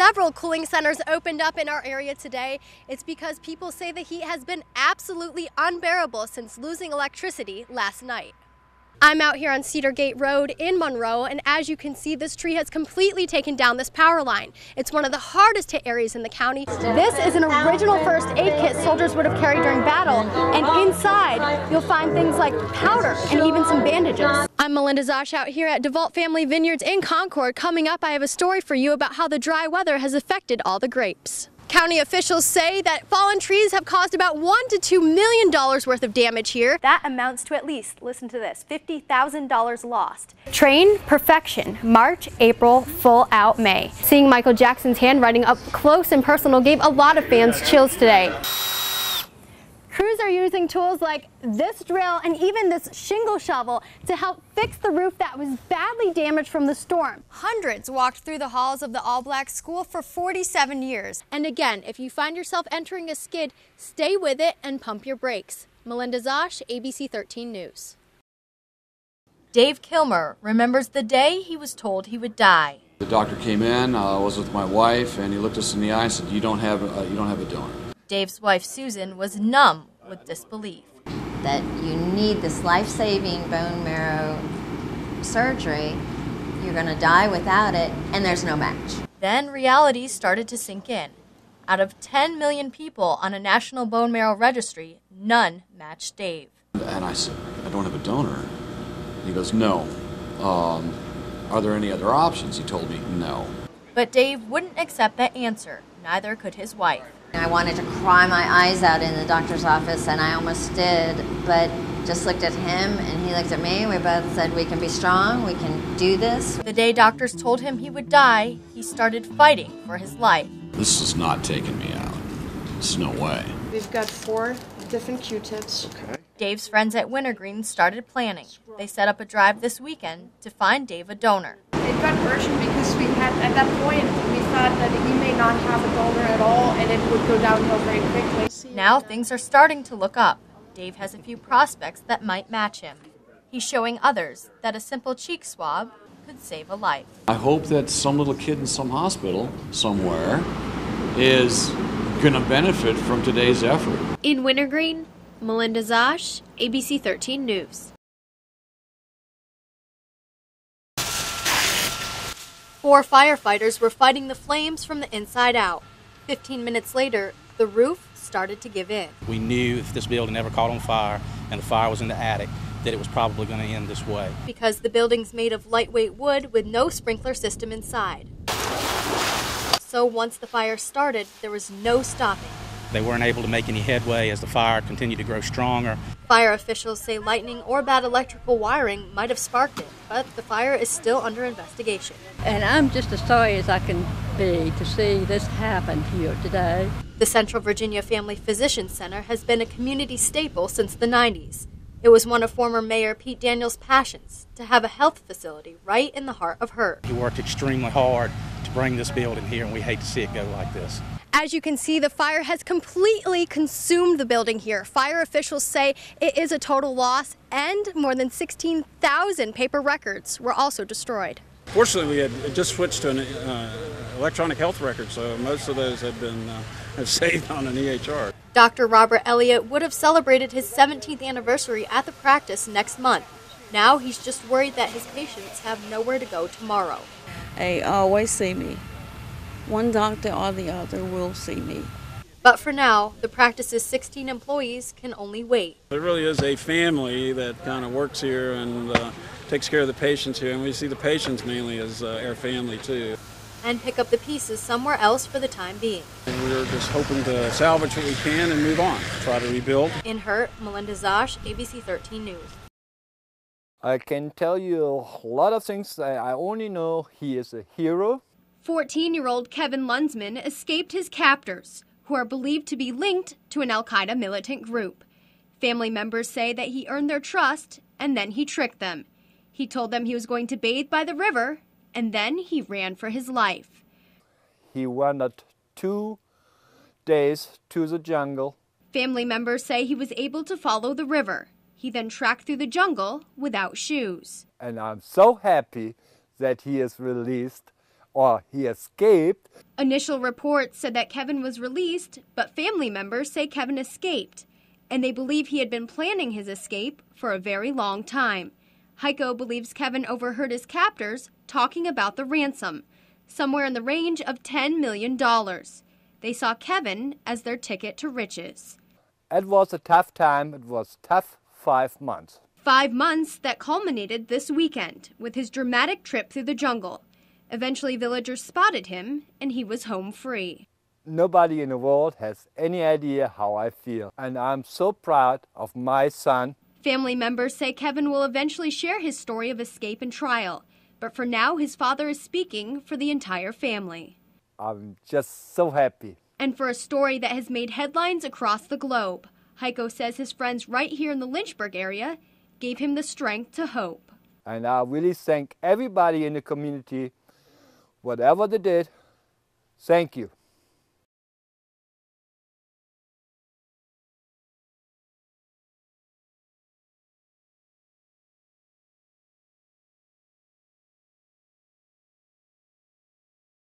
several cooling centers opened up in our area today, it's because people say the heat has been absolutely unbearable since losing electricity last night. I'm out here on Cedar Gate Road in Monroe, and as you can see, this tree has completely taken down this power line. It's one of the hardest hit areas in the county. This is an original first aid kit soldiers would have carried during battle, and inside you'll find things like powder and even some bandages. I'm Melinda Zosh out here at DeVault Family Vineyards in Concord. Coming up, I have a story for you about how the dry weather has affected all the grapes. County officials say that fallen trees have caused about $1 to $2 million worth of damage here. That amounts to at least, listen to this, $50,000 lost. Train perfection, March, April, full out May. Seeing Michael Jackson's handwriting up close and personal gave a lot of fans chills today. Crews are using tools like this drill and even this shingle shovel to help fix the roof that was badly damaged from the storm. Hundreds walked through the halls of the all-black school for 47 years. And again, if you find yourself entering a skid, stay with it and pump your brakes. Melinda Zosh, ABC 13 News. Dave Kilmer remembers the day he was told he would die. The doctor came in, I was with my wife, and he looked us in the eye and said, you don't have a donor. Dave's wife, Susan, was numb with disbelief. That you need this life-saving bone marrow surgery, you're going to die without it, and there's no match. Then reality started to sink in. Out of 10 million people on a national bone marrow registry, none matched Dave. And I said, I don't have a donor. And he goes, no. Are there any other options? He told me, no. But Dave wouldn't accept that answer. Neither could his wife. I wanted to cry my eyes out in the doctor's office, and I almost did, but just looked at him and he looked at me. We both said, we can be strong, we can do this. The day doctors told him he would die, he started fighting for his life. This is not taking me out. There's no way. We've got 4 different Q-tips. Okay. Dave's friends at Wintergreen started planning. They set up a drive this weekend to find Dave a donor. It got urgent because we had, at that point, we thought that he may not have a donor at all and it would go downhill very quickly. Now things are starting to look up. Dave has a few prospects that might match him. He's showing others that a simple cheek swab could save a life. I hope that some little kid in some hospital somewhere is going to benefit from today's effort. In Wintergreen, Melinda Zosh, ABC 13 News. 4 firefighters were fighting the flames from the inside out. 15 minutes later, the roof started to give in. We knew if this building ever caught on fire and the fire was in the attic, that it was probably going to end this way. Because the building's made of lightweight wood with no sprinkler system inside. So once the fire started, there was no stopping. They weren't able to make any headway as the fire continued to grow stronger. Fire officials say lightning or bad electrical wiring might have sparked it, but the fire is still under investigation. And I'm just as sorry as I can be to see this happen here today. The Central Virginia Family Physician Center has been a community staple since the 90s. It was one of former Mayor Pete Daniels' passions to have a health facility right in the heart of Hurt. He worked extremely hard to bring this building here, and we hate to see it go like this. As you can see, the fire has completely consumed the building here. Fire officials say it is a total loss, and more than 16,000 paper records were also destroyed. Fortunately, we had just switched to an electronic health record, so most of those had been saved on an EHR. Dr. Robert Elliott would have celebrated his 17th anniversary at the practice next month. Now he's just worried that his patients have nowhere to go tomorrow. They always see me. One doctor or the other will see me. But for now, the practice's 16 employees can only wait. It really is a family that kind of works here and takes care of the patients here, and we see the patients mainly as our family too. And pick up the pieces somewhere else for the time being. And we're just hoping to salvage what we can and move on, try to rebuild. In Hurt, Melinda Zosh, ABC 13 News. I can tell you a lot of things. I only know he is a hero. 14-year-old Kevin Lunsman escaped his captors, who are believed to be linked to an al-Qaeda militant group. Family members say that he earned their trust, and then he tricked them. He told them he was going to bathe by the river, and then he ran for his life. He wandered 2 days to the jungle. Family members say he was able to follow the river. He then tracked through the jungle without shoes. And I'm so happy that he is released or he escaped. Initial reports said that Kevin was released, but family members say Kevin escaped, and they believe he had been planning his escape for a very long time. Heiko believes Kevin overheard his captors talking about the ransom, somewhere in the range of $10 million. They saw Kevin as their ticket to riches. It was a tough time. It was tough 5 months. 5 months that culminated this weekend with his dramatic trip through the jungle. Eventually, villagers spotted him, and he was home free. Nobody in the world has any idea how I feel, and I'm so proud of my son. Family members say Kevin will eventually share his story of escape and trial, but for now, his father is speaking for the entire family. I'm just so happy. And for a story that has made headlines across the globe, Heiko says his friends right here in the Lynchburg area gave him the strength to hope. And I really thank everybody in the community, whatever they did, thank you.